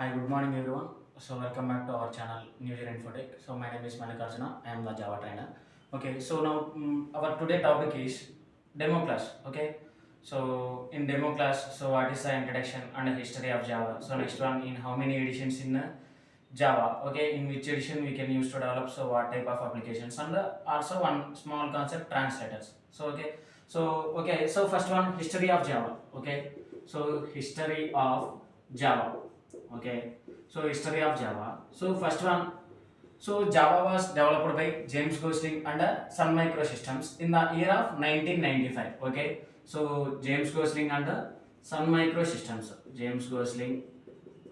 Hi, good morning everyone. So welcome back to our channel New Year Infotech. So my name is Malikarjuna. I am the Java trainer. Okay, so now our today topic is demo class. Okay, so in demo class, so what is the introduction and history of Java? So next one, in how many editions in Java? Okay, in which edition we can use to develop? So what type of applications, and also one small concept, translators. So first one, history of Java. Okay, so history of Java. Okay, so history of Java. So first one, so Java was developed by James Gosling and Sun Microsystems in the year of 1995. Okay, so James Gosling and Sun Microsystems. James Gosling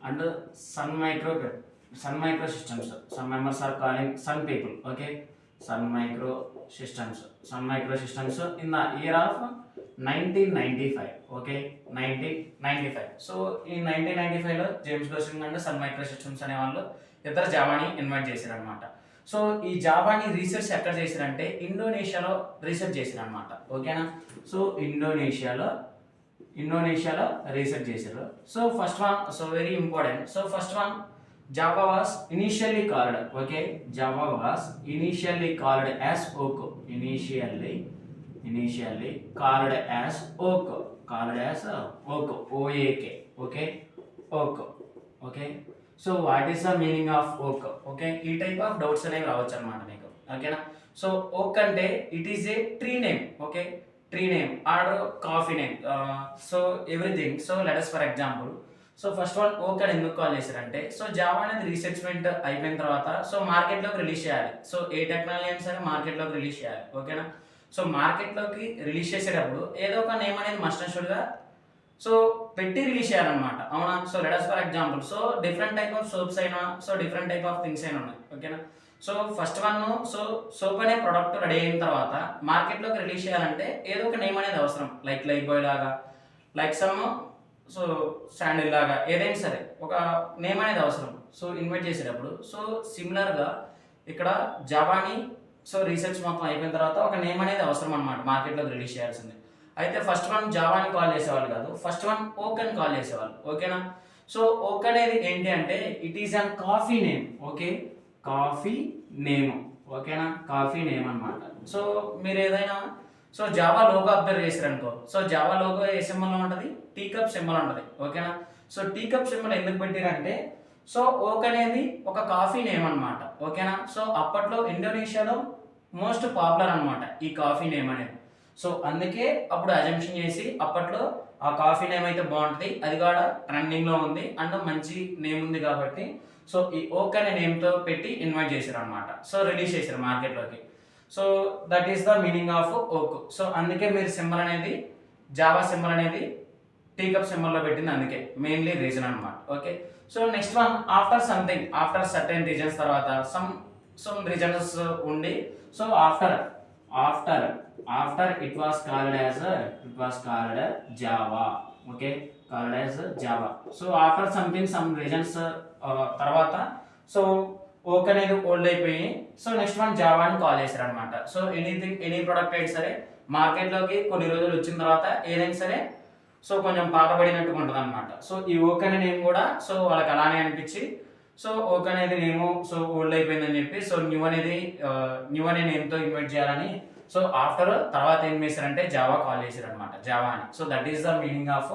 and Sun Microsystems. Some members are calling Sun people. Okay, Sun Microsystems. Sun Microsystems in the year of 1995. Okay, 1995. So in 1995 లో James Gosling and Sun Microsystems అనే వాళ్ళు ఇద్దరు జావాని invite చేశారు అనమాట. So ఈ జావాని research ఎక్కడ చేశారంటే ఇండోనేషియాలో రీసెర్చ్ చేశారు అనమాట. ఓకేనా, సో ఇండోనేషియాలో రీసెర్చ్ చేశారు. So first one, so very important. So first one, Java was initially called, okay, Java was initially called as Oak. Initially called as Oak. OAK. Okay, Oak. Okay, so what is the meaning of Oak? Okay, ఈ type of doubts అనేవి రావచ్చు అనమాట మీకు. ఓకేనా, so ఓక్ అంటే it is a tree name. Okay, tree name or coffee name, so everything. So let us for example, so first one ఓక్ అని ఎందుకు కాల్ చేశారంటే, సో జావా అనేది రీసెర్చ్మెంట్ అయిపోయిన తర్వాత సో మార్కెట్లోకి రిలీజ్ చేయాలి. సో ఏ టెక్నాలజీ అయినా సరే మార్కెట్లోకి రిలీజ్ చేయాలి. ఓకేనా, సో మార్కెట్లోకి రిలీజ్ చేసేటప్పుడు ఏదో ఒక నేమ్ అనేది మస్ట్ అండ్ షుడ్గా సో పెట్టి రిలీజ్ చేయాలన్నమాట. అవునా, so let us for example, so different type of soaps అయినా, so different type of things అయినా ఉన్నాయి. ఓకేనా, so first one, so soap అనే ప్రోడక్ట్ రెడీ అయిన తర్వాత మార్కెట్లోకి రిలీజ్ చేయాలంటే ఏదో ఒక నేమ్ అనేది అవసరం. లైక్ లైఫ్ బాయ్ లాగా, లైక్ సమ్, సో శాండిల్ లాగా, ఏదైనా సరే ఒక నేమ్ అనేది అవసరం. సో ఇన్వైట్ చేసేటప్పుడు సో సిమిలర్గా ఇక్కడ జావాని సో రీసెర్చ్ మొత్తం అయిపోయిన తర్వాత ఒక నేమ్ అనేది అవసరం అనమాట మార్కెట్లోకి రిలీజ్ చేయాల్సింది. అయితే ఫస్ట్ వన్ జావాని కాల్ చేసేవాళ్ళు కాదు, ఫస్ట్ వన్ ఓక్ అని కాల్ చేసేవాళ్ళు. ఓకేనా, సో ఓక్ అనేది ఏంటి అంటే it is an coffee name. Okay, coffee name. ఓకేనా, కాఫీ నేమ్ అనమాట. సో మీరు ఏదైనా సో జావా లోగో అబ్జర్వ్ చేశారనుకో, సో జావా లోగో ఏ సింబల్ ఉంటుంది, టీ కప్ సింబల్ ఉంటుంది. ఓకేనా, సో టీ కప్ సింబల్ ఎందుకు పెట్టారంటే సో ఓక్ అనేది ఒక కాఫీ నేమ్ అనమాట. ఓకేనా, సో అప్పట్లో ఇండోనేషియాలో మోస్ట్ పాపులర్ అనమాట ఈ కాఫీ నేమ్ అనేది. సో అందుకే అప్పుడు అజంప్షన్ చేసి అప్పట్లో ఆ కాఫీ నేమ్ అయితే బాగుంటుంది, అది కూడా ట్రెండింగ్లో ఉంది అండ్ మంచి నేమ్ ఉంది కాబట్టి సో ఈ ఓక్ అనే నేమ్తో పెట్టి ఇన్వైట్ చేశారు అనమాట. సో రిలీజ్ చేశారు మార్కెట్లోకి. So that is the meaning of ఓక్. సో అందుకే మీరు సింబల్ అనేది జావా సింబల్ అనేది టీ కప్ సింబల్లో పెట్టింది, అందుకే మెయిన్లీ రీజన్ అనమాట. Okay, so next one, after something, after certain reasons తర్వాత సమ్ రీజన్స్ ఉండి so after it was called Java. Okay, called as Java. So after something some reasons తర్వాత so ఓక్ అనేది old అయిపోయి so next one Java అని call చేశారు అనమాట. So any product అయితే సరే మార్కెట్లోకి కొన్ని రోజులు వచ్చిన తర్వాత ఏదైనా సరే సో కొంచెం పాతబడినట్టుగా ఉంటుంది అనమాట. సో ఈ ఓక్ అనే నేమ్ కూడా సో వాళ్ళకి అలానే అనిపించి సో ఓక్ అనేది నేమ్ సో ఓల్డ్ అయిపోయిందని చెప్పి సో న్యూ అనే నేమ్తో ఇన్వైట్ చేయాలని సో ఆఫ్టర్ తర్వాత ఏం చేశారంటే జావా కాల్ చేశారు అనమాట, జావా అని. So that is the meaning of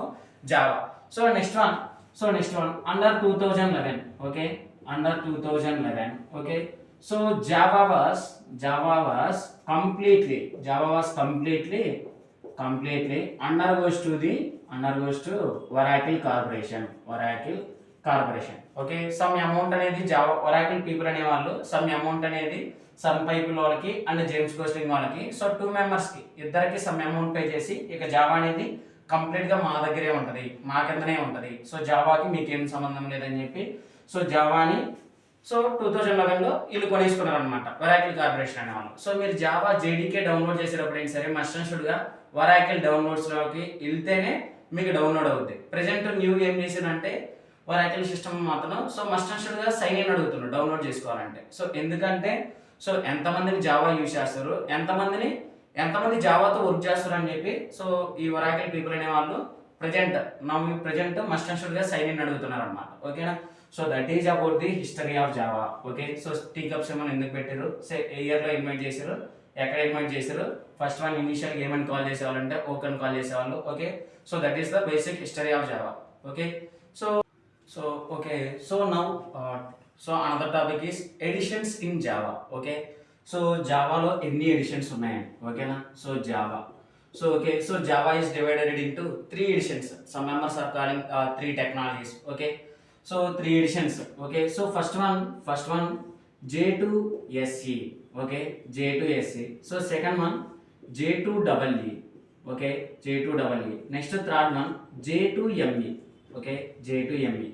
Java. So next one under 2011. Okay, under 2011. Okay, so Java was completely undergoes to Oracle Corporation. Okay, some amount అనేది Java Oracle people అనే వాళ్ళు some amount అనేది some people వాళ్ళకి and James Gosling వాళ్ళకి so 2 మెంబర్స్కి ఇద్దరికి some amount pay చేసి ఇక జావా అనేది కంప్లీట్గా మా దగ్గరే ఉంటుంది, మా కిందనే ఉంటుంది, సో జావాకి మీకేం సంబంధం లేదని చెప్పి సో జావాని సో 2011లో వీళ్ళు కొనేసుకున్నారు అనమాట, ఒరాకిల్ కార్పొరేషన్ అనే వాళ్ళు. సో మీరు జావా జేడీకే డౌన్లోడ్ చేసేటప్పుడు ఏంటి సరే మస్ట్ అండ్ షుడ్గా ఒరాకిల్ డౌన్లోడ్స్లోకి వెళ్తేనే మీకు డౌన్లోడ్ అవుతుంది. ప్రెజెంట్ న్యూ ఏం చేసిందంటే ఒరాకిల్ సిస్టమ్ మాత్రం సో మస్ట్ అండ్ షుడ్గా సైన్ ఇన్ అడుగుతున్నారు డౌన్లోడ్ చేసుకోవాలంటే. సో ఎందుకంటే సో ఎంతమందిని జావా యూజ్ చేస్తారు, ఎంతమంది జావాతో వర్క్ చేస్తారు అని చెప్పి సో ఈ ఒరాకిల్ పీపుల్ అనే వాళ్ళు ప్రజెంట్ మస్ట్ అండ్ షుడ్గా సైన్ ఇన్ అడుగుతున్నారు అనమాట. ఓకేనా, so that is about the history of Java. Okay, so tea cups ఏమైనా ఎందుకు పెట్టారు, ఏ ఇయర్లో ఇన్వైట్ చేశారు, ఎక్కడ ఇన్వైట్ చేశారు, ఫస్ట్ వన్ ఇనిషియల్ ఏమని కాల్ చేసేవాళ్ళు అంటే ఓక్ అని కాల్ చేసేవాళ్ళు. Okay, so that is the basic history of Java. Okay, so so okay, so now so another topic is editions in Java. Okay, so జావాలో ఎన్ని editions ఉన్నాయండి. ఓకేనా, so Java, so okay, so Java is divided into 3 editions. Some members are calling 3 technologies. Okay, so 3 editions. Okay, so first one J2SE. Okay, J2SE. So second one J2EE. Okay, J2EE. Next third one J2ME. Okay, J2ME.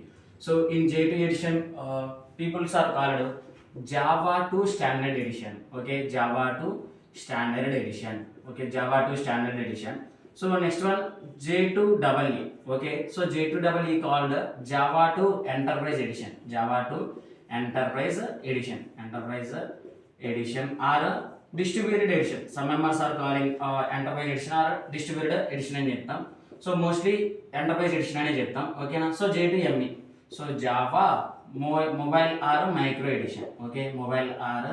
So in J2 edition, people are called Java 2 Standard Edition. Okay, Java 2 Standard Edition. Okay, Java 2 Standard Edition. So next one J2EE. Okay, so J2EE called Java 2 Enterprise Edition. Java 2 Enterprise Edition. Enterprise Edition or Distributed Edition. Some members are calling Enterprise Edition or Distributed Edition అని చెప్తాం. So mostly enterprise edition అనే చెప్తాం. ఓకేనా, so J2ME. So Java mobile or micro edition. Okay, mobile or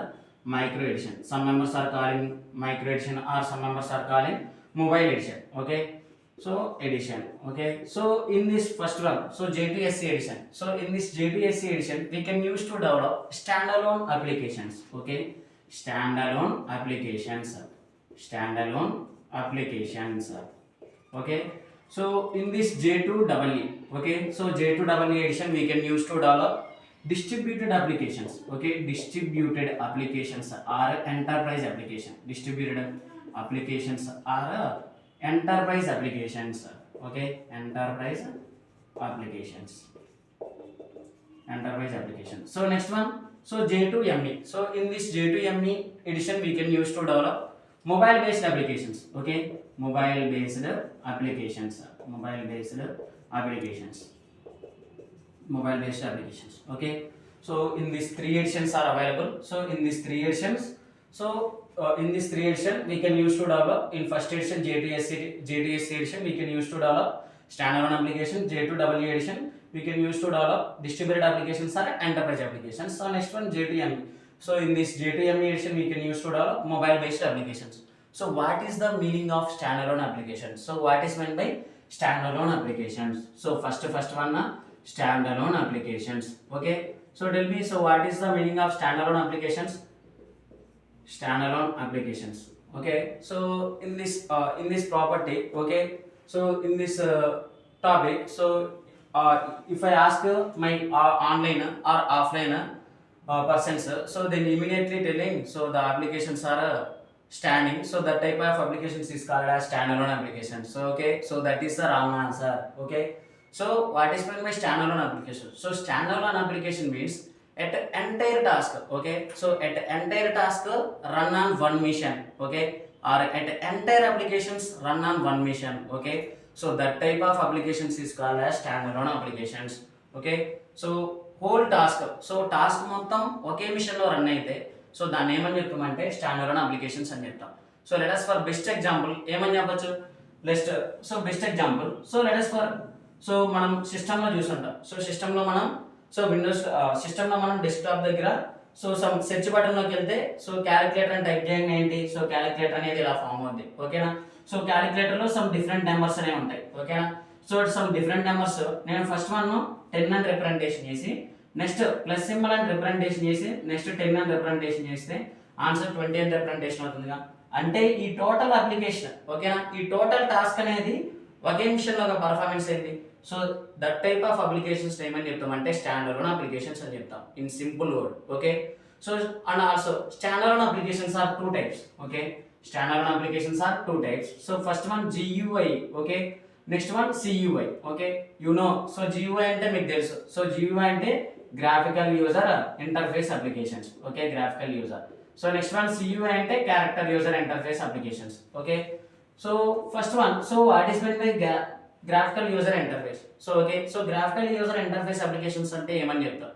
micro edition. Some members are calling micro edition or some members are calling mobile edition. Okay, so edition. Okay, so in this first one, so J2SE edition. So in this J2SE edition, we can use to develop standalone applications. Okay, standalone applications. Standalone applications. Okay, so in this J2EE. Okay, so J2EE edition we can use to develop distributed applications. Okay, distributed applications are enterprise application. Distributed applications are enterprise applications. Okay, enterprise applications. Enterprise applications. So next one, so J2ME. So in this J2ME edition we can use to develop mobile based applications. Okay, mobile based applications. Mobile based applications. Mobile based applications. Okay, so in these 3 editions are available. So in these 3 editions, so in this 3 edition we can use to develop in first edition J2SE edition we can use to develop standalone application. J2EE edition we can use to develop distributed applications or enterprise applications. So next one J2ME. So in this J2ME edition we can use to develop mobile based applications. So what is the meaning of standalone applications? So what is meant by standalone applications? So first one standalone applications. Okay, so tell me, so what is the meaning of standalone applications? Standalone applications. Okay, so in this property. Okay, so in this topic, so if I ask my online or offline persons, so then immediately telling, so the applications are standing, so that type of applications is called as standalone applications. So okay, so that is the wrong answer. Okay, so what is meant by standalone application? So standalone application means at entire task. Okay, so at entire task run on one mission. Okay, or at entire applications run on one mission. Okay, so that type of applications is called as standalone applications. Okay, so whole task, so task మొత్తం ఒకే machine లో run అయితే so దాన్ని ఏమని చెప్తామంటే standard applications అని చెప్తాం. So let us for best example ఏమని చెప్పొచ్చు, so best example, so let us for, so మనం సిస్టంలో చూసుంటాం. సో సిస్టంలో మనం, సో విండోస్ సిస్టంలో మనం డెస్క్టాప్ దగ్గర సో సమ్ సెర్చ్ బటన్లోకి వెళ్తే సో క్యాలిక్యులేటర్ అని టైప్ చేయండి ఏంటి, సో క్యాలిక్యులేటర్ అనేది ఇలా ఫామ్ అవుద్ది. ఓకేనా, సో క్యాలిక్యులేటర్లో సమ్ డిఫరెంట్ నెంబర్స్ అనేవి ఉంటాయి. ఓకేనా, సో సమ్ డిఫరెంట్ నెంబర్స్ నేను ఫస్ట్ వన్ 10 అని రిప్రజెంటేషన్ చేసి, నెక్స్ట్ ప్లస్ సింబల్ అని రిప్రజెంటేషన్ చేసి, నెక్స్ట్ 10 అని రిప్రజెంటేషన్ చేస్తే ఆన్సర్ 20 అని రిప్రజెంటేషన్ అవుతుందిగా. అంటే ఈ టోటల్ అప్లికేషన్, ఓకేనా, ఈ టోటల్ టాస్క్ అనేది ఒకే మిషన్లో ఒక పర్ఫార్మెన్స్ అయింది. So that type of applications ఏమని చెప్తామంటే స్టాండర్డ్ అప్లికేషన్స్ అని చెప్తాం in simple word. Okay, so and also standard applications are 2 types. Okay, standard applications are 2 types. So first one GUI. Okay, next one CUI. Okay, you know, so GUI అంటే మీకు తెలుసు. So GUI అంటే graphical user interface applications. Okay, graphical user. So next one CUI అంటే character user interface applications. Okay, so first one, so what is mean by graphical user interface? So okay, so graphical user interface applications అంటే ఏమని చెప్తాం?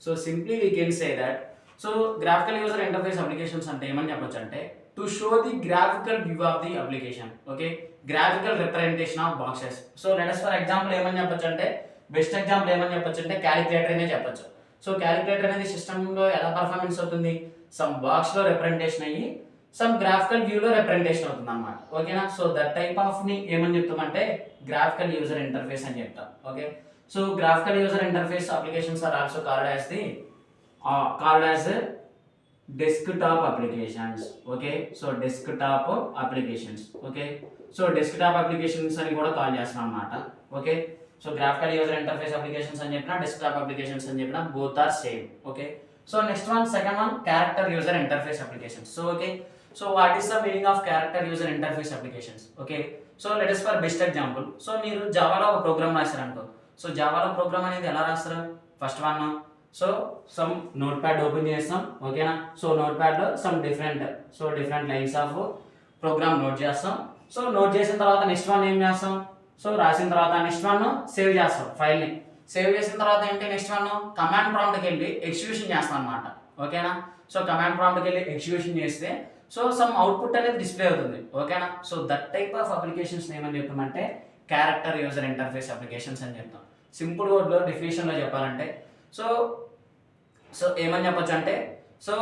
So simply we can say that, so graphical user interface applications అంటే ఏమని చెప్పొచ్చు అంటే to show the graphical view of the application. Okay, graphical representation of boxes. So let us for example ఏమని చెప్పొచ్చు అంటే బెస్ట్ ఎగ్జాంపుల్ ఏమని చెప్పొచ్చు అంటే క్యాలిక్యులేటర్ అనే చెప్పొచ్చు. సో క్యాలిక్యులేటర్ అనేది సిస్టంలో ఎలా పర్ఫార్మెన్స్ అవుతుంది, సమ్ బాక్స్లో రిప్రజెంటేషన్ అయ్యి సమ్ గ్రాఫికల్ వ్యూలో రిప్రజెంటేషన్ అవుతుంది అనమాట. ఓకేనా. సో దట్ టైప్ ఆఫ్ ని ఏమని చెప్తామంటే గ్రాఫికల్ యూజర్ ఇంటర్ఫేస్ అని చెప్తాం. Okay. So graphical user interface applications are also called as desktop applications. Okay. So desktop applications. Okay. So desktop applications అని కూడా కాల్ చేస్తున్నాం అన్నమాట. Okay. So graphical user interface applications అని చెప్పినా డెస్క్టాప్ అప్లికేషన్స్ అని చెప్పినా both are same. Okay. So next one, second one, character user interface applications. So okay. So what is the meaning of character user interface applications? Okay. So let us for best example. So మీరు జావాలో ఒక program రాశారనుకో. So జావాలో program అనేది ఎలా రాస్తారు? First one, so some notepad open చేస్తాం. ఓకేనా. సో నోట్ ప్యాడ్లో some different lines of program note చేస్తాం. సో నోట్ చేసిన తర్వాత నెక్స్ట్ వన్ ఏం చేస్తాం? సో రాసిన తర్వాత నెక్స్ట్ వన్ సేవ్ చేస్తాం ఫైల్ని. సేవ్ చేసిన తర్వాత ఏంటి నెక్స్ట్ వన్? కమాండ్ ప్రాంప్ట్కి వెళ్ళి ఎగ్జిక్యూషన్ చేస్తాం అనమాట. ఓకేనా. సో కమాండ్ ప్రాంప్ట్కి వెళ్ళి ఎగ్జిక్యూషన్ చేస్తే సో సమ్ అవుట్పుట్ అనేది డిస్ప్లే అవుతుంది. ఓకేనా. So that type of applications ఏమని చెప్తామంటే క్యారెక్టర్ యూజర్ ఇంటర్ఫేస్ అప్లికేషన్స్ అని చెప్తాం. సింపుల్ వర్డ్లో డెఫినేషన్లో చెప్పాలంటే సో ఏమని చెప్పొచ్చు అంటే so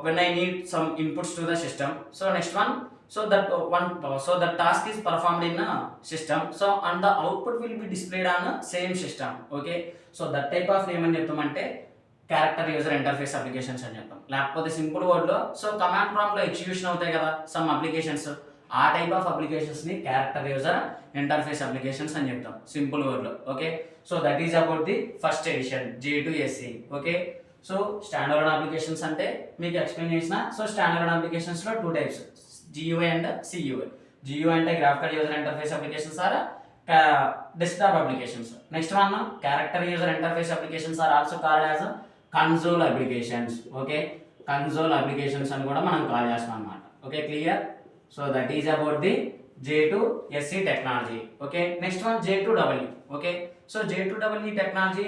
when I need some inputs to the system, so next one, so that task is performed in a system, so and the output will be displayed on a same system. Okay. so that type of name అని చెప్తామంటే character user interface applications అని చెప్తాం. లేకపోతే simple వర్డ్లో so command ప్రాంప్ట్లో execution అవుతాయి కదా some applications, ఆ టైప్ ఆఫ్ అప్లికేషన్స్ని క్యారెక్టర్ యూజర్ ఇంటర్ఫేస్ అప్లికేషన్స్ అని చెప్తాం సింపుల్ వర్డ్లో. Okay. So that is about the first edition J2SE. Okay. So standard applications అంటే మీకు ఎక్స్ప్లెయిన్ చేసిన. సో స్టాండర్డ్ అప్లికేషన్స్లో two types, GUI and CUI. GUI అంటే graphical user interface applications or desktop applications. Next one character user interface applications are also called as console applications. Okay. Console applications అని కూడా మనం call చేస్తాం అన్నమాట. Okay. Clear. So that is about the J2SE technology. Okay. Next one J2EE. Okay. So J2EE technology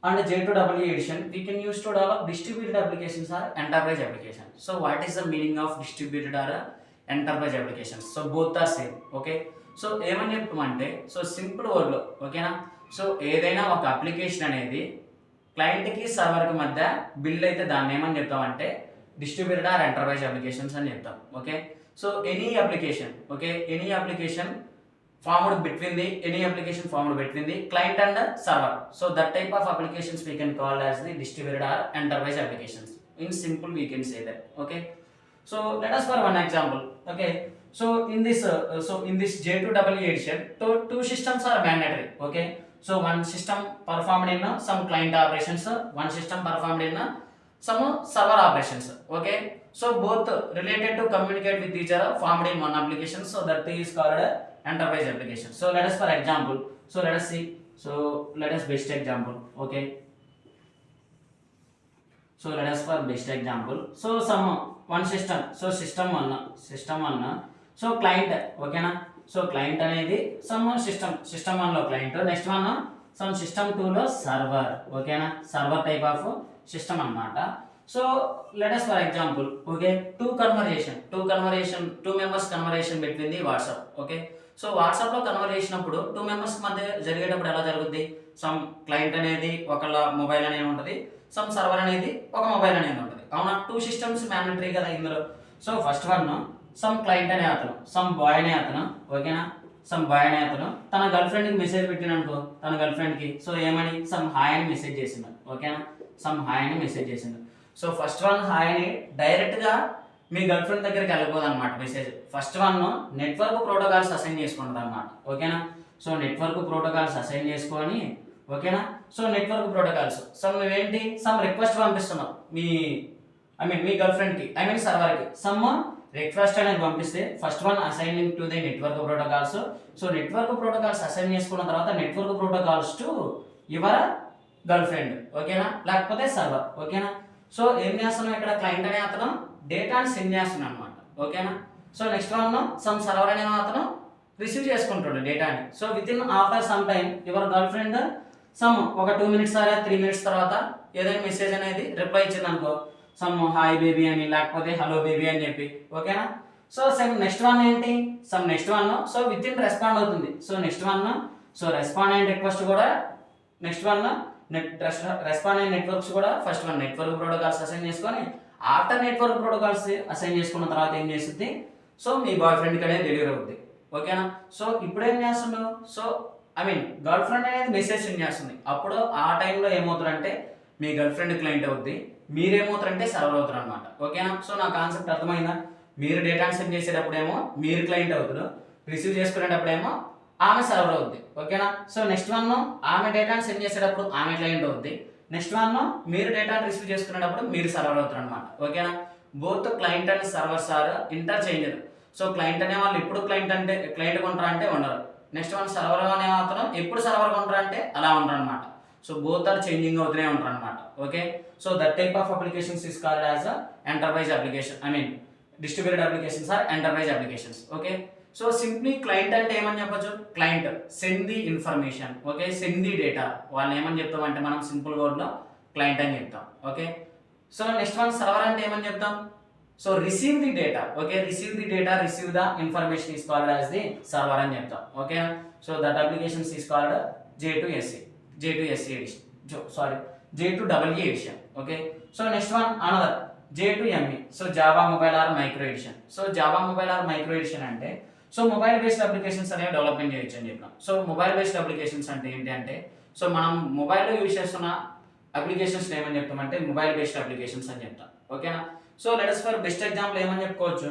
and J2EE edition we can use to develop distributed applications or enterprise applications. So what is the meaning of distributed or enterprise applications? So both are same. Okay. So ఏమని చెప్తామంటే so simple వర్డ్లో ఓకేనా. So ఏదైనా ఒక application అనేది క్లయింట్కి సర్వర్కి మధ్య build అయితే దాన్ని ఏమని చెప్తామంటే డిస్ట్రిబ్యూటెడ్ ఆర్ ఎంటర్ప్రైజ్ అప్లికేషన్స్ అని చెప్తాం. Okay. So any application formed between the client and the server. So that type of applications we can call as the distributed or enterprise applications. In simple we can say that. Okay. So let us for one example. Okay. So in this J2EE edition, two systems are mandatory. Okay. So one system performed in some client operations, one system performed in some server operations. Okay. So both related to communicate with each other formed in one application. So that is called enterprise application. So let us for example, so let us see, so let us best example. Okay. So let us for best example. So some one system, so system one, so client. Okay na. So client అనేది some system one లో client, next one some system 2 లో server. Okay na. Server type of system అన్నమాట. So let us for example, okay, two members conversation between the WhatsApp. Okay. So వాట్సాప్లో conversation అప్పుడు two members మధ్య జరిగేటప్పుడు ఎలా జరుగుద్ది? Some client అనేది ఒకళ్ళ మొబైల్ అనేది ఉంటుంది, సమ్ సర్వర్ అనేది ఒక మొబైల్ అనేది ఉంటుంది. అవునా. టూ సిస్టమ్స్ మ్యాండటరీ కదా ఇందులో. So first one some client అనే అతను, సమ్ బాయ్ అనే అతను. ఓకేనా. సమ్ బాయ్ అనే అతను తన గర్ల్ ఫ్రెండ్కి మెసేజ్ పెట్టిననుకో, తన గర్ల్ ఫ్రెండ్కి సో ఏమని సమ్ హాయ్ అని మెసేజ్ చేసిండు. ఓకేనా. సమ్ హాయ్ అని మెసేజ్ చేసిండు. సో ఫస్ట్ వన్ హాయ్ అని డైరెక్ట్గా మీ గర్ల్ ఫ్రెండ్ దగ్గరికి వెళ్ళిపోదు అనమాట message. First one network protocols assign చేసుకుంటుంది అనమాట. ఓకేనా. సో నెట్వర్క్ ప్రోటోకాల్స్ అసైన్ చేసుకొని ఓకేనా. సో నెట్వర్క్ ప్రోటోకాల్స్ సమ్ ఏంటి సమ్ రిక్వెస్ట్ పంపిస్తున్నాం మీ గర్ల్ ఫ్రెండ్కి సర్వర్కి సమ్ రిక్వెస్ట్ అనేది పంపిస్తే first one assigning to the network protocols. So network protocols assign చేసుకున్న తర్వాత network protocols to your girl friend. ఓకేనా. లేకపోతే సర్వర్. ఓకేనా. సో ఏం చేస్తున్నాం ఇక్కడ క్లయింట్ అనే అతను డేటాని సెండ్ చేస్తున్నాం అనమాట. ఓకేనా. So next one some server అనే అతను రిసీవ్ చేసుకుంటాడు డేటాని. So with in after some time your girl friend some ఒక 2 minutes or 3 minutes తర్వాత ఏదైనా మెసేజ్ అనేది రిప్లై ఇచ్చింది అనుకో, సమ్ హాయ్ బేబీ అని లేకపోతే హలో బేబీ అని చెప్పి. ఓకేనా. సో నెక్స్ట్ వన్ ఏంటి next one so within respond అవుతుంది. So next one so respond అయిన రిక్వెస్ట్ కూడా నెక్స్ట్ వన్ రెస్పాండ్ అయిన నెట్వర్క్స్ కూడా first one network protocols assign చేసుకొని ఆఫ్టర్ నెట్వర్క్ ప్రోటోకాల్స్ అసైన్ చేసుకున్న తర్వాత ఏం చేస్తుంది, సో మీ బాయ్ ఫ్రెండ్కి అనేది డెలివరీ అవుతుంది. ఓకేనా. సో ఇప్పుడు ఏం చేస్తున్నావు, so I mean girl friend అనేది మెసేజ్ సెండ్ చేస్తుంది. అప్పుడు ఆ టైంలో ఏమవుతారంటే మీ గర్ల్ ఫ్రెండ్ క్లయింట్ అవుద్ది, మీరేమవుతారంటే సర్వర్ అవుతారు అనమాట. ఓకేనా. సో నా కాన్సెప్ట్ అర్థమైందా. మీరు డేటా సెండ్ చేసేటప్పుడేమో మీరు క్లయింట్ అవుతారు, రిసీవ్ చేసుకునేటప్పుడేమో ఆమె సర్వర్ అవుద్ది. ఓకేనా. సో నెక్స్ట్ వన్ ఆమె డేటాను సెండ్ చేసేటప్పుడు ఆమె క్లయింట్ అవుద్ది, నెక్స్ట్ వన్ మీరు డేటాను రిసీవ్ చేసుకునేటప్పుడు మీరు సర్వర్ అవుతారు అనమాట. ఓకేనా. Both client and servers are interchanger. So client అనే వాళ్ళు ఎప్పుడు క్లయింట్ కొంటారా అంటే ఉండరు. నెక్స్ట్ వన్ సర్వర్ అనే మాత్రం ఎప్పుడు సర్వర్ కొంటారా అంటే అలా ఉండరు అనమాట. సో బోత్ ఆర్ చేంజింగ్ అవుతూనే ఉంటారు అనమాట. Okay. So that type of applications is called as enterprise application, I mean distributed applications or enterprise applications. Okay. So simply client అంటే ఏమని చెప్పొచ్చు, client send the information, okay, send the data. వాళ్ళు ఏమని చెప్తాం అంటే మనం సింపుల్ వర్డ్లో క్లయింట్ అని చెప్తాం. Okay. So next one server అంటే ఏమని చెప్తాం, so receive the data, okay, receive the data, receive the information is called as the server అని చెప్తాం. ఓకేనా. So that applications is called J2SE edition, J2EE edition. Okay. So next one another J2ME, so Java mobile or micro edition. So Java mobile or micro edition అంటే so mobile based applications అనేవి development చేయొచ్చు అని చెప్పినాం. So mobile based applications అంటే ఏంటి అంటే so మనం మొబైల్లో యూజ్ చేస్తున్న అప్లికేషన్స్ ఏమని చెప్తామంటే మొబైల్ బేస్డ్ అప్లికేషన్స్ అని చెప్తాం. ఓకేనా. So let's for best example ఏమని చెప్పుకోవచ్చు,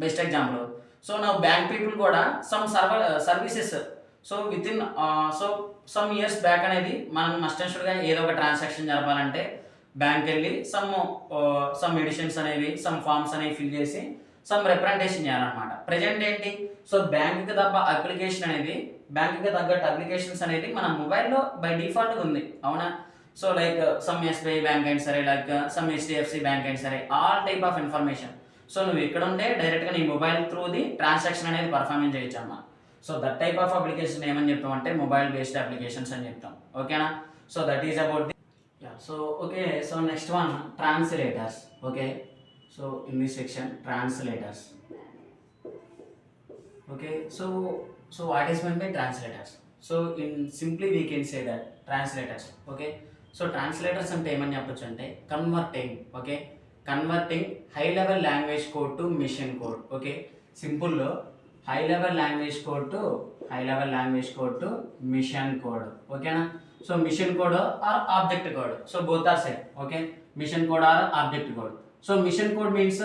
బెస్ట్ ఎగ్జాంపుల్ సో నా బ్యాంక్ పీపుల్ కూడా some services so with in so some years back అనేది మనం మస్ట్ అండ్ షుడ్గా ఏదో ఒక ట్రాన్సాక్షన్ జరపాలంటే బ్యాంక్ వెళ్ళి సమ్ ఎడిషన్స్ అనేవి సమ్ ఫార్మ్స్ అనేవి ఫిల్ చేసి సమ్ రిప్రజెంటేషన్ చేయాలన్నమాట. ప్రజెంట్ ఏంటి, సో బ్యాంక్కి తగ్గ అప్లికేషన్ అనేది బ్యాంక్కి తగ్గట్టు అప్లికేషన్స్ అనేది మన మొబైల్లో బై డిఫాల్ట్గా ఉంది. అవునా. So like some SBI bank అయినా సరే, లైక్ సమ్ HDFC బ్యాంక్ అయినా సరే, all type of information so నువ్వు ఇక్కడ ఉంటే డైరెక్ట్గా నీ మొబైల్ త్రూ ది ట్రాన్సాక్షన్ అనేది పర్ఫార్మెన్స్ చేయొచ్చు అన్నమాట. So that type of application ఏమని చెప్తాం అంటే మొబైల్ బేస్డ్ అప్లికేషన్స్ అని చెప్తాం. ఓకేనా. So that is about the so okay. So next one translators. Okay. So in this section translators. Okay. So what is meant by translators? So in simply we can say that translators. Okay. So translators అంటే ఏమని చెప్పొచ్చు అంటే converting, okay, converting high level language code to machine code. Okay. సింపుల్లో high level language code to machine code. ఓకేనా. So machine code or object code, so both are same. Okay. Machine code or object code. So machine code means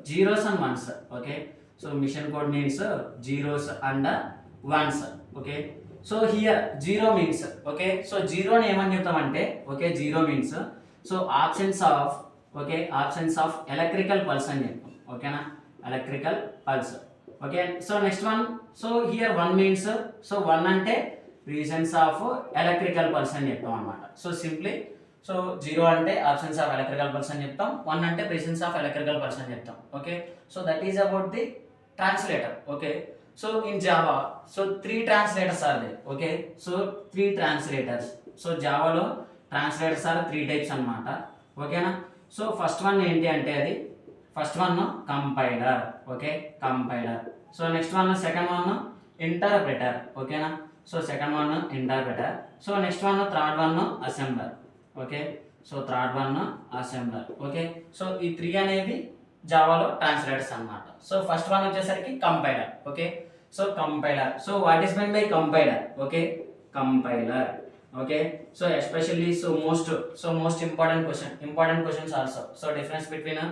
zeros and ones. Okay. So mission code means zeros and ones. Okay. So here zero means, okay, so zero ని ఏమని చెప్తామంటే okay zero means so absence of electrical pulse అని చెప్తాం. ఓకేనా. Electrical pulse. Okay. So next one so here one means so one అంటే reasons of electrical pulse అని చెప్తాం అనమాట. సో సింప్లీ సో జీరో అంటే ఆబ్సెన్స్ ఆఫ్ ఎలక్ట్రికల్ పల్స్ అని చెప్తాం, వన్ అంటే ప్రెసెన్స్ ఆఫ్ ఎలక్ట్రికల్ పల్స్ అని చెప్తాం. Okay. So that is about the translator. Okay. So in Java so 3 translators are there. Okay. So 3 translators. So జావాలో translators are 3 types అన్నమాట. ఓకేనా. So first one ఏంటి అంటే అది first one compiler. Okay. Compiler. So next one second one interpreter. ఓకేనా. So second one interpreter. So next one third one assembler. Okay. So third one assembler. Okay. So ఈ 3 అనేవి జావాలో translators అన్నమాట. So first one వచ్చేసరికి compiler. Okay. So compiler. So what is mean by compiler? Okay. Compiler. Okay. So especially so most important questions also. So difference between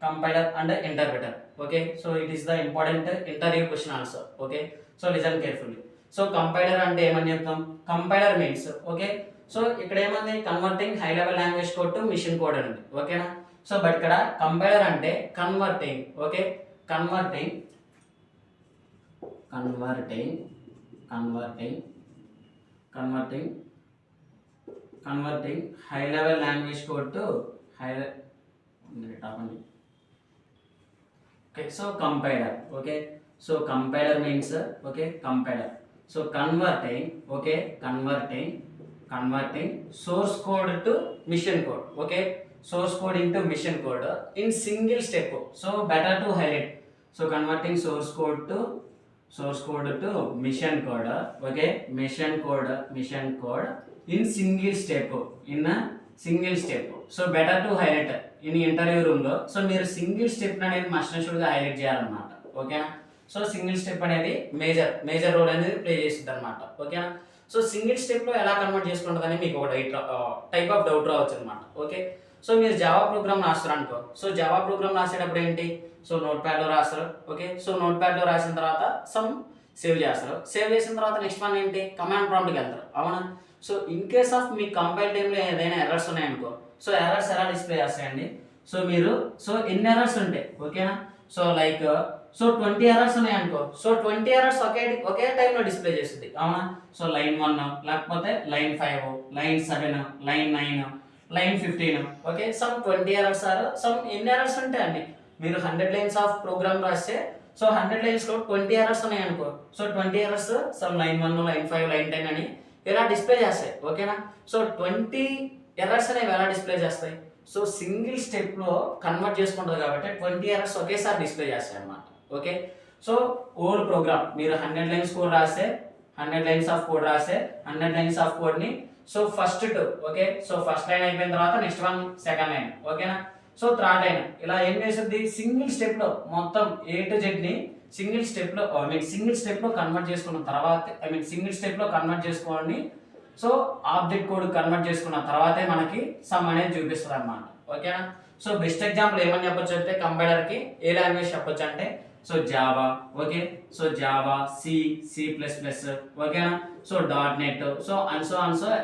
compiler and interpreter. Okay. So it is the important interview question also. Okay. So listen carefully. So compiler అంటే ఏమని చెప్తాం, compiler means okay so ఇక్కడ ఏమంది converting high level language code to machine code అని ఉంది. ఓకేనా. So but ఇక్కడ compiler అంటే converting, okay, converting high level language code to okay so compiler. Okay, so compiler means okay compiler, so converting source code to mission code. Okay, source code into mission code in single step. So better to highlight, so converting source code to source code to mission code, okay, mission code in single step, in a single step. So better to highlight in interview room లో so మీరు single step అనేది must and should గా highlight చేయాలన్నమాట, ఓకేనా. So single step అనేది major role అనేది play చేస్తుంది అనమాట, ఓకేనా. సో సింగిల్ స్టెప్ లో ఎలా కన్వర్ట్ చేసుకుంటుందని మీకు ఒక టైప్ ఆఫ్ డౌట్ రావచ్చు అనమాట, ఓకే. సో మీరు జావా ప్రోగ్రామ్ రాస్తారు అనుకో, సో జావా ప్రోగ్రామ్ రాసేటప్పుడు ఏంటి, సో నోట్ ప్యాడ్ లో రాస్తారు, ఓకే. సో నోట్ ప్యాడ్ లో రాసిన తర్వాత సేవ్ చేస్తారు, సేవ్ చేసిన తర్వాత నెక్స్ట్ వన్ ఏంటి, కమాండ్ ప్రాంప్ట్కి వెళ్తారు, అవునా. సో ఇన్ కేస్ ఆఫ్ మీ కంపైల్ టైంలో ఏదైనా ఎర్రర్స్ ఉన్నాయనుకో, సో ఎర్రర్స్ ఎలా డిస్ప్లే చేస్తాయండి, సో మీరు సో ఎన్ని ఎర్రర్స్ ఉంటాయి, ఓకేనా. సో లైక్ సో 20 ఎర్రర్స్ ఉన్నాయనుకో, సో 20 ఎర్రర్స్ ఒకే టైంలో డిస్ప్లే చేస్తుంది, అవునా. సో లైన్ 1 లేకపోతే line 5 line 7 line 9 line 15, okay. Some 20 errors or some ఎన్ని ఎర్రర్స్ ఉంటాయండి, మీరు 100 లైన్స్ ఆఫ్ ప్రోగ్రామ్ రాస్తే సో 100 లైన్స్ లో 20 ఎర్రర్స్ ఉన్నాయనుకో, so 20 errors some line 1 line 5 line 10 అని ఇలా డిస్ప్లే చేస్తాయి, ఓకేనా. సో 20 ఎర్రర్స్ అనేవి ఎలా డిస్ప్లే చేస్తాయి, సో సింగిల్ స్టెప్ లో కన్వర్ట్ చేసుకుంటుంది కాబట్టి 20 ఎర్రర్స్ ఒకేసారి డిస్ప్లే చేస్తాయి అన్నమాట, ఓకే. సో ఓల్డ్ ప్రోగ్రామ్ మీరు 100 లైన్స్ కోడ్ రాస్తే 100 లైన్స్ ఆఫ్ కోడ్ రాస్తే 100 లైన్స్ ఆఫ్ కోడ్ ని so first to, okay. So first line అయిపోయిన తర్వాత నెక్స్ట్ వన్ సెకండ్ లైన్, ఓకేనా. సో థర్డ్ లైన్ ఇలా ఏం చేస్తుంది, సింగిల్ స్టెప్ లో మొత్తం A to Z ని సింగిల్ స్టెప్ లో కన్వర్ట్ చేసుకున్న తర్వాత సింగిల్ స్టెప్ లో కన్వర్ట్ చేసుకొని సో ఆబ్జెక్ట్ కోడ్ కన్వర్ట్ చేసుకున్న తర్వాతే మనకి సమ్ అనేది చూపిస్తుంది అన్నమాట, ఓకేనా. సో బెస్ట్ ఎగ్జాంపుల్ ఏమని చెప్పొచ్చు అంటే కంపైలర్ కి ఏ లాంగ్వేజ్ చెప్పొచ్చు అంటే so Java, okay. So Java, C plus plus, ఓకేనా. సో .NET, సో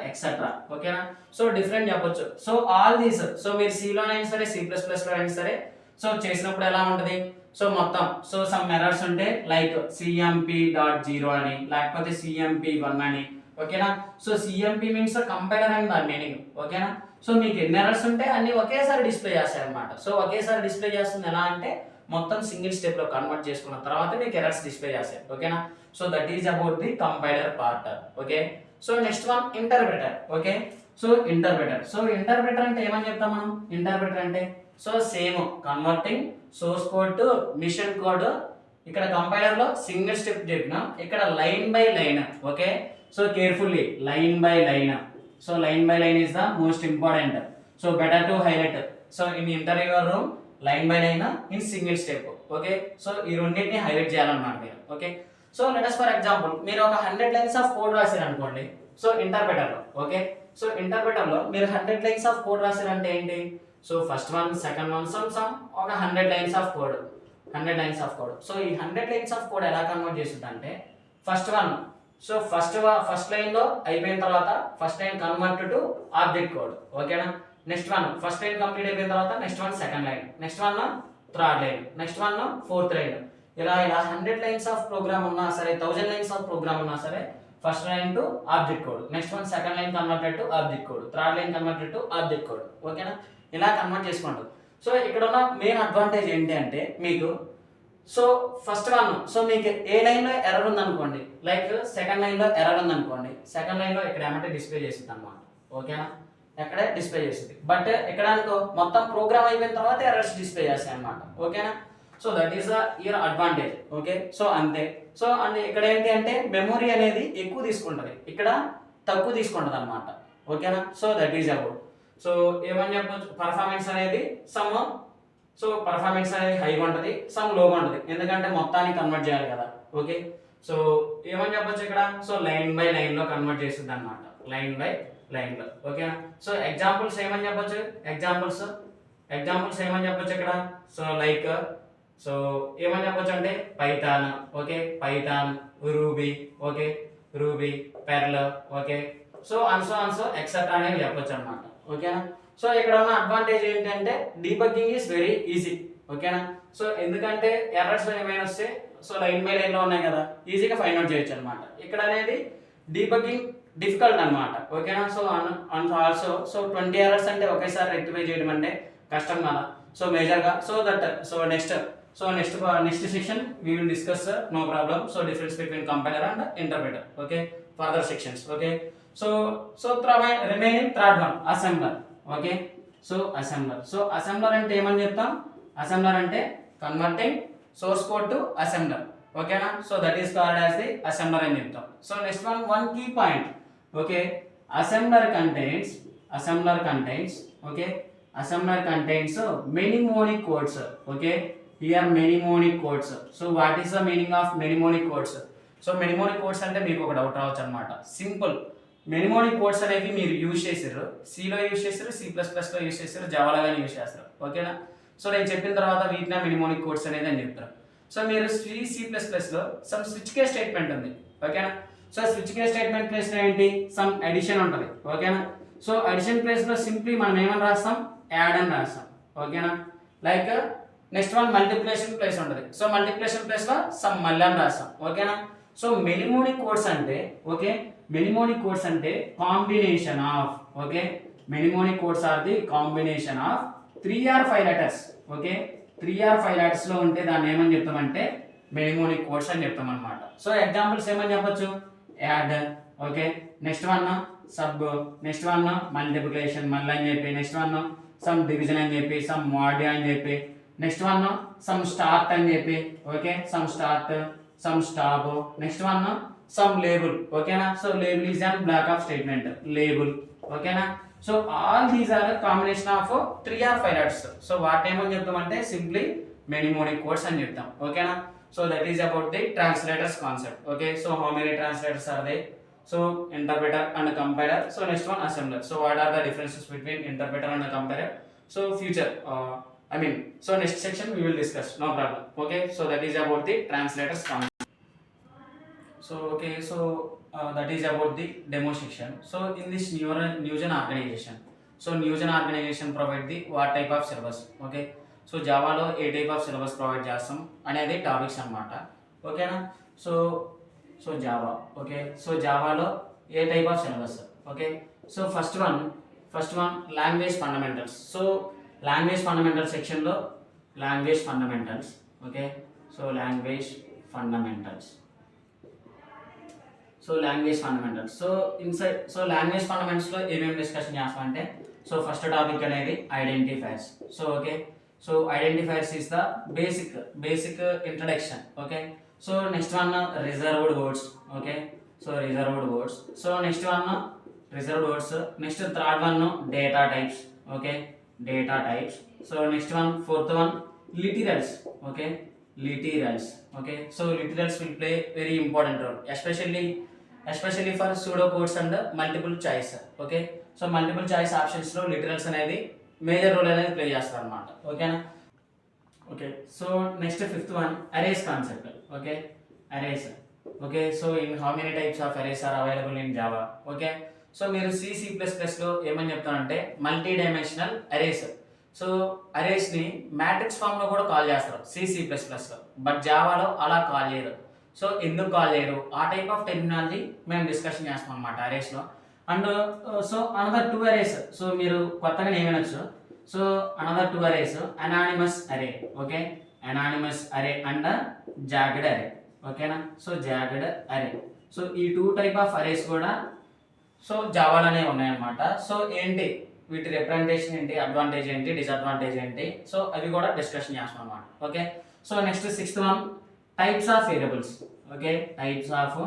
ఎక్సెట్రా, ఓకేనా. సో డిఫరెంట్ చెప్పొచ్చు. సో ఆల్ దీస్ సో మీరు సిలోనైనా సరే సి ప్లస్ ప్లస్ లో అయినా సరే సో చేసినప్పుడు ఎలా ఉంటుంది, సో మొత్తం సో సమ్ ఎర్రర్స్ ఉంటే లైక్ cmp.0 అని లేకపోతే cmp1 అని, ఓకేనా. సో సిఎంపి మీన్స్ కంపైలర్ అని దాని మీనింగ్, ఓకేనా. సో మీకు ఎన్ని ఎర్రర్స్ ఉంటే అన్ని ఒకేసారి డిస్ప్లే చేస్తాయి అన్నమాట. సో ఒకేసారి డిస్ప్లే చేస్తుంది ఎలా అంటే మొత్తం సింగిల్ స్టెప్ లో కన్వర్ట్ చేసుకున్న తర్వాత మీకు ఎర్రర్స్ డిస్ప్లే చేస్తాయి, ఓకేనా. So that is about the compiler part, okay. So next one interpreter, okay. So interpreter అంటే ఏమని చెప్తాం మనం, ఇంటర్ప్రెటర్ అంటే so same converting source code to machine code. ఇక్కడ కంపైలర్ లో సింగిల్ స్టెప్ చెప్పినాం, ఇక్కడ line by line, okay. So carefully line by line, so line by line is the most important. So better to highlight so in interview room line by line in single step, okay. So ఈ రెండింటిని highlight చేయాలన్నమాట మీరు, okay. So let for example మీరు ఒక 100 lines of code రాశారు అనుకోండి, so interpreter లో, okay. So interpreter లో మీరు 100 లైన్స్ ఆఫ్ కోడ్ రాశారంటే ఏంటి, so first one second one some ఒక 100 లైన్స్ ఆఫ్ కోడ్. సో ఈ 100 లైన్స్ ఆఫ్ కోడ్ ఎలా కన్వర్ట్ చేస్తుంది అంటే first one so first line లో అయిపోయిన తర్వాత first line convert to object code, ఓకేనా. Next one first line complete అయిపోయిన తర్వాత next one second line, next one third line, next one fourth line. ఇలా 100 లైన్స్ ఆఫ్ ప్రోగ్రామ్ ఉన్నా సరే 1000 lines of programme ఉన్నా సరే first line to object code, next one second line converted to object code, third line converted to object code, ఓకేనా. ఇలా convert చేసుకోండి. So ఇక్కడ ఉన్న మెయిన్ అడ్వాంటేజ్ ఏంటి అంటే మీకు సో ఫస్ట్ వన్ సో మీకు ఏ లైన్ లో ఎర్రర్ ఉంది అనుకోండి, లైక్ సెకండ్ లైన్ లో ఎర్రర్ ఉంది అనుకోండి, సెకండ్ లైన్ లో ఇక్కడ ఏమంటే డిస్ప్లే చేసింది అనమాట, ఓకేనా. ఎక్కడే డిస్ప్లే చేసింది, బట్ ఇక్కడ అనుకో మొత్తం ప్రోగ్రామ్ అయిపోయిన తర్వాత ఎర్రర్స్ డిస్ప్లే చేస్తాయి అనమాట, ఓకేనా. So that is the your advantage, okay. So అంతే. సో అండ్ ఇక్కడ ఏంటి అంటే మెమొరీ అనేది ఎక్కువ తీసుకుంటది, ఇక్కడ తక్కువ తీసుకుంటది అనమాట, ఓకేనా. So that is about. So ఏమని చెప్పొచ్చు, పర్ఫార్మెన్స్ అనేది పర్ఫార్మెన్స్ అనేది హైగా ఉంటుంది, సమ్ లోగా ఉంటుంది, ఎందుకంటే మొత్తాన్ని కన్వర్ట్ చేయాలి కదా, ఓకే. సో ఏమని చెప్పొచ్చు ఇక్కడ, సో లైన్ బై లైన్ లో కన్వర్ట్ చేస్తుంది అనమాట, లైన్ బై లైన్ లో, ఓకేనా. సో ఎగ్జాంపుల్స్ ఏమని చెప్పొచ్చు, ఎగ్జాంపుల్స్ ఏమని చెప్పొచ్చు ఇక్కడ, సో లైక్ సో ఏమని చెప్పొచ్చు అంటే Python, okay, Python, Ruby, okay, Ruby, Perl, okay. So and so etcetera అనేది చెప్పొచ్చు అనమాట, ఓకేనా. సో ఇక్కడ ఉన్న అడ్వాంటేజ్ ఏంటంటే డీబగ్గింగ్ ఈస్ వెరీ ఈజీ, ఓకేనా. సో ఎందుకంటే ఎర్రర్స్ ఏమైనా వస్తే సో లైన్ బై లైన్ లో ఉన్నాయి కదా ఈజీగా ఫైండ్ అవుట్ చేయొచ్చు అనమాట. ఇక్కడ అనేది డీబగ్గింగ్ డిఫికల్ట్ అనమాట, ఓకేనా. So and also so 20 errors అంటే ఒకేసారి రెక్టిఫై చేయడం అంటే కష్టం కదా. సో మేజర్గా so next section we will discuss no problem. So difference between compiler and interpreter, okay, further sections, okay. So remaining third one assembler, okay. So assembler అంటే ఏమని చెప్తాం, assembler అంటే converting source code to assembler, ఓకేనా. So that is called as the assembler అని చెప్తాం. So next one key point. Okay, assembler contains mnemonic codes. Okay, here mnemonic codes. So what is the meaning of mnemonic codes? So mnemonic codes అంటే మీకు ఒక doubt రావచ్చు అనమాట. Simple, mnemonic codes అనేవి మీరు use చేసారు, సిలో యూజ్ చేసారు, C++లో యూజ్ చేసారు, జావాలో కానీ యూజ్ చేస్తారు. ఓకేనా. సో నేను చెప్పిన తర్వాత వీటిని mnemonic codes అనేది అని చెప్తారు. సో మీరు C++లో సమ్ స్విచ్ కేస్ స్టేట్మెంట్ ఉంది. ఓకేనా. So switch case statement place లో ఏంటి, సమ్ అడిషన్ ఉంటుంది. ఓకేనా. సో అడిషన్ ప్లేస్ లో సింప్లీ మనం ఏమని రాస్తాం, యాడ్ అని రాస్తాం. ఓకేనా. లైక్ నెక్స్ట్ మల్టిప్లికేషన్ ప్లేస్ ఉంటుంది. సో మల్టిప్లికేషన్ ప్లేస్ లో సమ్ మళ్ళీ అని రాస్తాం. ఓకేనా. సో mnemonic codes అంటే, ఓకే, mnemonic codes అంటే combination of, okay, mnemonic codes are the combination of 3 or 5 letters. Okay, 3 or 5 letters లో ఉంటే దాన్ని ఏమని చెప్తామంటే mnemonic codes అని చెప్తాం అనమాట. సో ఎగ్జాంపుల్స్ ఏమని చెప్పొచ్చు, add, okay, next sub, next multiplication మళ్ళీ అని చెప్పి, నెక్స్ట్ సమ్ డివిజన్ అని చెప్పి, సమ్ మోడ్ అని చెప్పి, నెక్స్ట్ సమ్ స్టార్ట్ అని చెప్పి, okay, some start, some stop, next some label. ఓకేనా. So label is an block of statement, label. ఓకేనా. So all these are combination of 3 or 5 letters. So what ఏమని చెప్తామంటే simply mnemonic codes అని చెప్తాం. ఓకేనా. So that is about the translators concept. Okay, so how many translators are they? So interpreter and compiler. So next one assembler. So what are the differences between interpreter and compiler? So future, so next section we will discuss, no problem. Okay, so that is about the translators concept. So okay, so that is about the demo section. So in this Newgen organization, so Newgen organization provide the what type of syllabus. Okay, so Java lo a type of syllabus provide chestam anedi topics annamata. Okay na. So Java, okay, so జావాలో ఏ type of syllabus. Okay, so first one language fundamentals. So language fundamentals సెక్షన్లో language fundamentals. Okay, so language fundamentals. So inside, so language ఫండమెంటల్స్లో ఏమేమి discussion చేస్తామంటే, so first topic అనేది identifiers. So okay, so identifiers is the basic introduction. Okay, so next one reserved words. Okay, so reserved words. So next one reserved words. Next third one data types. Okay, data types. So next one, fourth one literals. Okay, literals. Okay, so literals will play very important role, especially for pseudo codes and multiple choice. Okay, so multiple choice options లో literals అనేది major role అనేది play చేస్తారు అన్నమాట. ఓకేనా. Okay, so next fifth one, arrays concept. Okay, arrays. Okay, so in how many types of arrays are available in Java? Okay, so మీరు C++ లో ఏమని చెప్తారంటే multi dimensional arrays. So arrays ని matrix form లో కూడా call చేస్తారు C++లో, but జావాలో అలా call చేయరు. సో ఎందుకు కాల్ చేయరు, ఆ టైప్ ఆఫ్ టెర్మినాలజీ మేము డిస్కషన్ చేస్తాం అన్నమాట అరేస్ లో. And so another 2 arrays. So మీరు కొత్తగా ఏమనొచ్చు, so another 2 arrays, anonymous array. Okay, anonymous array and jagged array. Okay na. So jagged array. So ఈ 2 type of arrays కూడా సో జావాలోనే ఉన్నాయన్నమాట. So ఏంటి వీటి రిప్రజెంటేషన్ ఏంటి, అడ్వాంటేజ్ ఏంటి, డిసడ్వాంటేజ్ ఏంటి, సో అవి కూడా డిస్కషన్ చేస్తాం అన్నమాట. Okay, so next sixth one types of variables. Okay, types of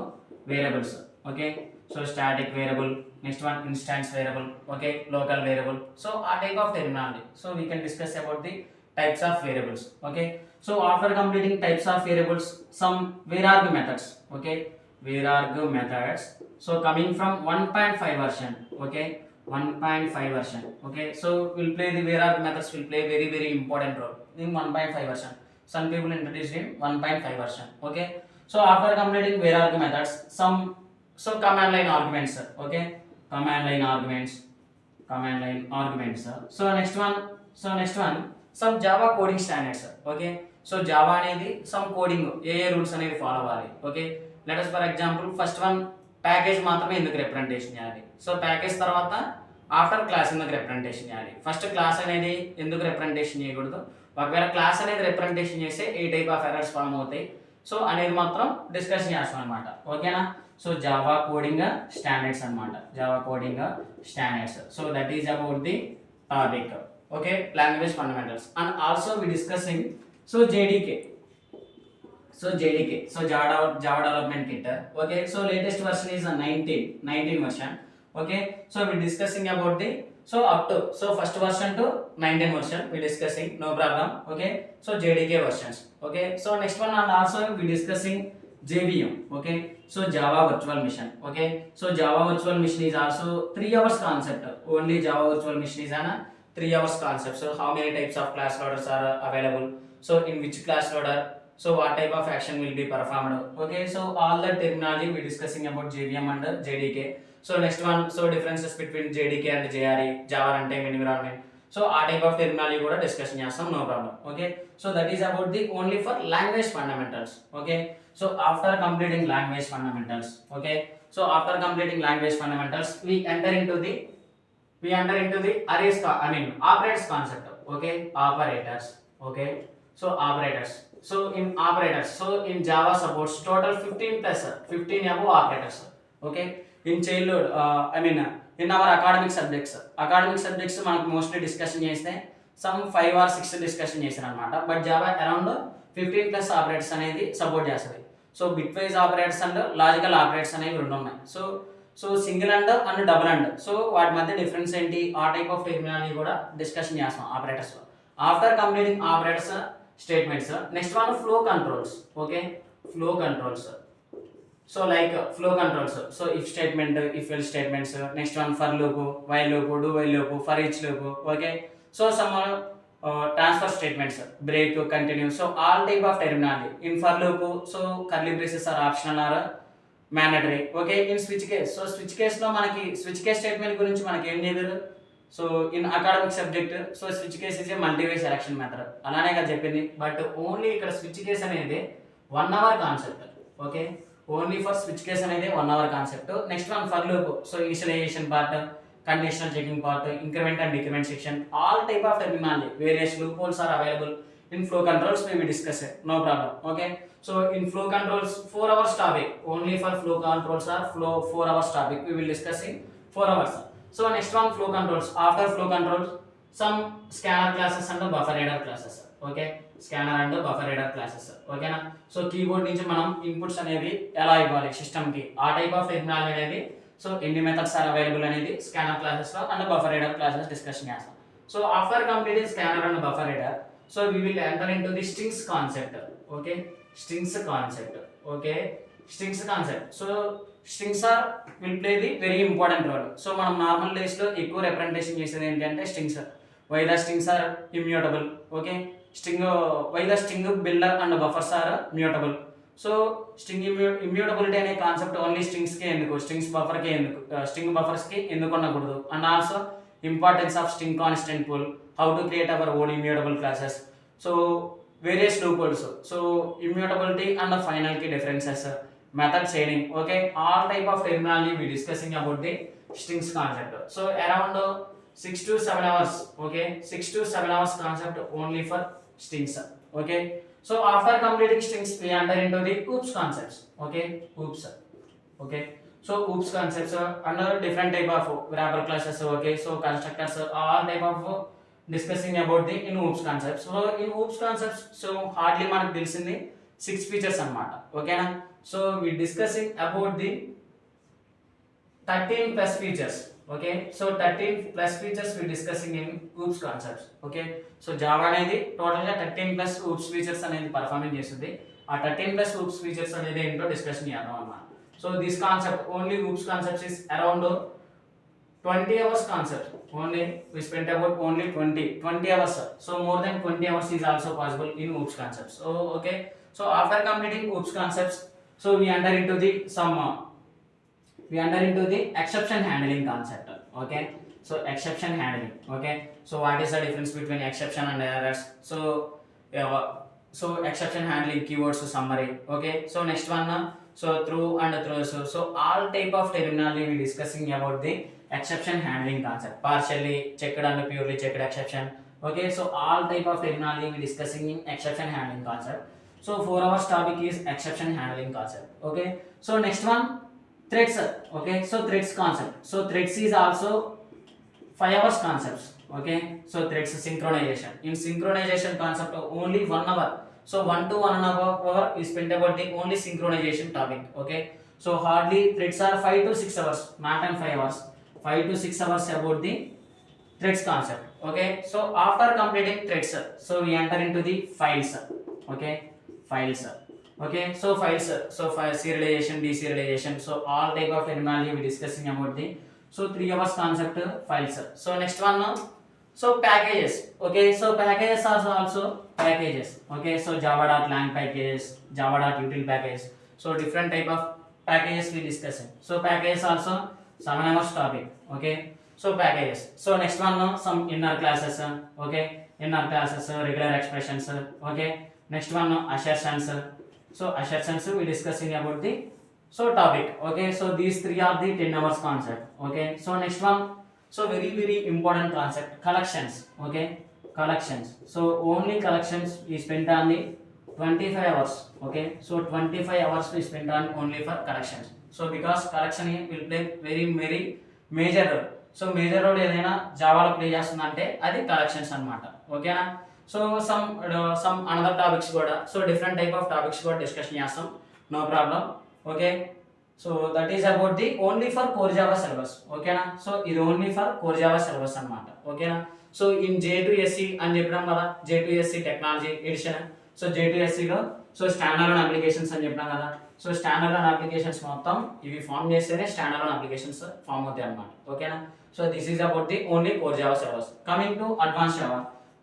variables. Okay, so static variable, next one instance variable, okay, local variable. So a type of terminology, so we can discuss about the types of variables. Okay, so after completing types of variables, some vararg methods. Okay, vararg methods, so coming from 1.5 version. Okay, 1.5 version. Okay, so we'll play the vararg methods will play very important role in 1.5 version. Some people introduced in 1.5 version. Okay, so after completing vararg methods, some command line arguments. Okay, command line arguments. So next one some Java coding standards. Okay, so Java అనేది some coding ఏ rules అనేది follow అవ్వాలి. Okay, let us for example first one package మాత్రమే ఎందుకు representation చేయాలి. So package తర్వాత after class ఎందుకు representation చేయాలి, first class అనేది ఎందుకు రిప్రజెంటేషన్ చేయకూడదు, ఒకవేళ క్లాస్ అనేది రిప్రజెంటేషన్ చేస్తే ఏ టైప్ ఆఫ్ ఎర్రర్స్ ఫామ్ అవుతాయి, సో అనేది మాత్రం డిస్కషన్ చేస్తాం అనమాట. ఓకేనా. సో జావా కోడింగ్ స్టాండర్డ్స్ అన్నమాట, Java coding standards. So that is about the topic. Okay, language fundamentals. And also we discussing so JDK. So JDK, so Java Development Kit. Okay, so latest version is a 19 version. Okay, so we're discussing about the so up to so first version to 19 version we're discussing, no problem. Okay, so JDK versions. Okay, so next one and also we're discussing JVM. Okay, so Java Virtual Machine. Okay, so Java Virtual Machine is also 3 hours concept. Only Java Virtual Machine is an 3 hours concept. So how many types of class loaders are available? So in which class loader? So what type of action will be performed? Okay, so all the terminology we discussing about JVM and JDK. So next one, so differences between JDK and JRE, Java Runtime Environment. So ఆ type of terminology కూడా discussion చేస్తాం, no problem. Okay, so that is about the only for language fundamentals. Okay, so after completing language fundamentals, okay, so after completing language fundamentals, we enter into the arrays, operators concept. Okay, operators. Okay, so operators. So in operators, so in Java supports total 15 above operators. Okay, in childhood, in our academic subjects మనకు mostly discussion చేస్తే some 5 or 6 discussion చేశారు అనమాట. But Java around 15+ operators అనేది support చేస్తుంది. So bit wise operators and logical operators అనేవి రెండు ఉన్నాయి. So single and double and, so వాటి మధ్య డిఫరెన్స్ ఏంటి, ఆ టైప్ ఆఫ్ టెర్మినాలజీ కూడా డిస్కషన్ చేస్తాం operators. After completing operators statements, next one flow controls. Okay, flow controls. So like flow controls, so if statement, if else statements, next one for loop, while loop, do while loop, for each loop. Okay, so some transfer statements, break, continue, so all type of terminology. In for loop, so curly braces are optional or mandatory. Okay, in switch case, so switch case lo manaki switch case statement gurinchi manaki em cheyaru. So in academic subject, so switch case is a multi-way selection method alane ga cheppindi, but only ikkada switch case anedi 1 hour concept. Okay, only for switch case అనేది 1 hour concept. Next one for loop, so initialization part, conditional checking part, increment and decrement section, all type of terminology, various loop holes are available in flow controls. May we discuss it, no problem. Okay, so in flow controls 4 hours topic, only for flow controls are 4 hours topic we will discuss in 4 hours. So next one flow controls. After flow controls some scanner classes and buffer reader classes. Okay, scanner and buffer reader classes. ఓకేనా, so keyboard నుంచి మనం inputs అనేవి ఎలా ఇవ్వాలి సిస్టమ్కి, ఆ type of technology అనేది, so ఎన్ని మెథడ్స్ ఆర్ అవైలబుల్ అనేది స్కానర్ క్లాసెస్లో and buffer reader classes discussion చేస్తాం. So after completing scanner and buffer reader, so we will enter in to the strings concept. Okay, strings concept. Okay, strings concept. So strings are will play the very important role. So మనం normal డేస్లో ఎక్కువ representation చేసేది ఏంటంటే strings. Why the strings are immutable. Okay, string why the string builder and buffers are mutable. So string immutability అనే concept only స్ట్రింగ్స్కి ఎందుకు, strings బఫర్కి ఎందుకు, స్ట్రింగ్ బఫర్స్కి ఎందుకు ఉండకూడదు. And also importance of string constant pool, how to create our own immutable classes, so various loop holes, so immutability and ఫైనల్కి differences, method shading. Okay, all type of terminology we discussing about the strings concept. So around 6 to 7 hours. Okay, 6 to 7 hours concept only for strings. Okay, so after completing strings we enter into the oops concepts. Okay, oops. Okay, so oops concepts are under different type of wrapper classes. Okay, so constructors, all type of discussing about the in oops concepts. So in oops concepts, so hardly manaku telisindi 6 features anamata. Okay na, so we discussing about the 13+ features. Okay, so 13+ features we discussing in oops concepts. Okay, so Java అనేది total గా 13+ oops features అనేది performance చేస్తుంది. ఆ 13+ oops features అనేది ఏంటో discussion చేద్దాం అన్నమాట. So this concept only oops concepts is around 20 hours concept. Only we spent about only 20 hours. So more than 20 hours is also possible in oops concepts. So okay, so after completing oops concepts, so we enter into the exception handling concept. Okay, so exception handling. Okay, so what is the difference between exception and errors? So exception handling keywords summary. Okay, so next one, so through and throws. So all type of terminology we discussing about the exception handling concept. Partially checked and purely checked exception. Okay, so all type of terminology we discussing in exception handling concept. So 4 hours topic is exception handling concept. Okay, so next one, threads. Okay, so threads concept. So threads is also 5 hours concepts. Okay, so threads synchronization. In synchronization concept only 1 hour. So 1 to 1.5 hour is spent about the only synchronization topic. Okay, so hardly threads are 5 to 6 hours, not in 5 hours, 5 to 6 hours about the threads concept. Okay, so after completing threads, so we enter into the files. Okay, files. Okay, so files, so file serialization, deserialization, so all type of terminology we discussing about the, so 3 hours concept files. So next one, so packages. Okay, so packages are also packages. Okay, so java.lang packages, java.util packages, so different type of packages we discussing. So packages also 7 hours topic. Okay, so packages. So next one, some inner classes. Okay, inner classes, regular expressions. Okay, next one, assertions. So assertions we discussing about the, so topic. Okay, so these three are the 10 hours concept. Okay, so next one, so very important concept, collections. Okay, collections. So only collections we spent on the 25 hours. Okay, so 25 hours we spent on only for collections. So because collection will play very major role. So major role ఏదైనా జావాలో play చేస్తుందంటే అది collections అన్నమాట. ఓకేనా, so some another topics కూడా, so different type of topics కూడా discussion చేస్తాం, no problem. Okay, so that is about the only for core Java syllabus. ఓకేనా, సో ఇది only for core Java syllabus అన్నమాట. ఓకేనా, సో ఇన్ J2SE అని చెప్పినాం కదా, J2SE టెక్నాలజీ ఎడిషన్. సో J2SEలో సో స్టాండర్డ్ అప్లికేషన్స్ అని చెప్పినాం కదా. సో స్టాండర్డ్ అప్లికేషన్స్ మొత్తం ఇవి ఫామ్ చేస్తేనే స్టాండర్డ్ అప్లికేషన్స్ ఫామ్ అవుతాయి అన్నమాట. ఓకేనా, so this is about the only core Java syllabus. Coming to advance Java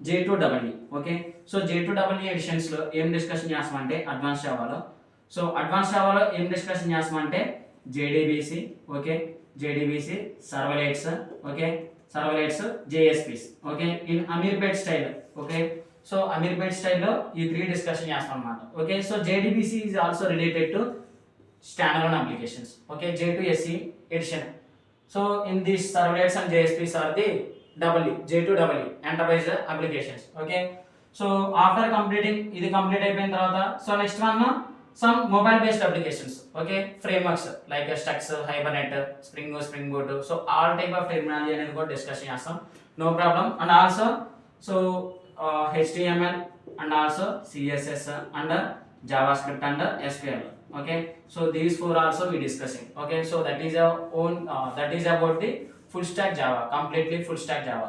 J2EE. Okay, so J2EE editions లో ఏం డిస్కషన్ చేస్తామంటే అడ్వాన్స్ జావాలో, సో అడ్వాన్స్ జావాలో ఏం డిస్కషన్ చేస్తామంటే JDBC. Okay, JDBC servlets. Okay, servlets JSPs. Okay, in Ameerpet style. Okay, so Ameerpet స్టైల్లో ఈ 3 discussion చేస్తాం అన్నమాట. Okay, so JDBC is also related to standard applications. Okay, J2SE edition. So in this సర్వలెట్స్ and JSPs are the J2EE enterprise applications. Okay, so after completing ఇది complete అయిపోయిన తర్వాత, so next one some mobile based applications. Okay, frameworks like struts, Hibernate, spring boot, so all type of terminology అనేది కూడా discussion చేస్తాం, no problem. And also so HTML and also CSS and JavaScript and SQL. Okay, so these 4 also we discussing. Okay, so that is our own that is about the full stack Java, completely full stack Java.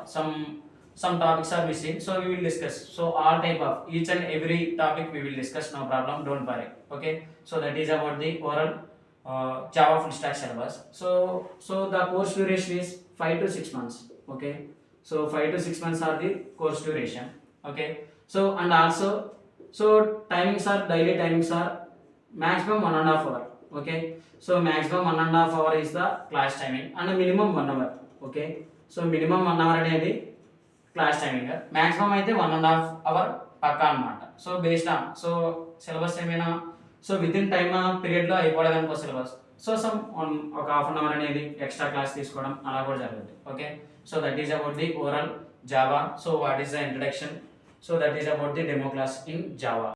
Some topics are missing, so we will discuss. So all type of each and every topic we will discuss, no problem, don't worry. Okay, so that is about the oral Java full stack syllabus. So the course duration is 5 to 6 months. Okay, so 5 to 6 months are the course duration. Okay, so and also so timings are, daily timings are maximum 1.5 hour. Okay, so maximum 1.5 hour is the class timing and minimum 1 hour. Okay, so minimum 1 hour అనేది class timing, maximum అయితే 1.5 hour పక్కా అన్నమాట. So based on so syllabus ఏమైనా so with in time పీరియడ్లో అయిపోలేదు అనుకో syllabus, so some ఒక half an hour అనేది extra class తీసుకోవడం అలా కూడా జరుగుతుంది. Okay, so that is about the oral Java. So what is the introduction, so that is about the demo class in Java.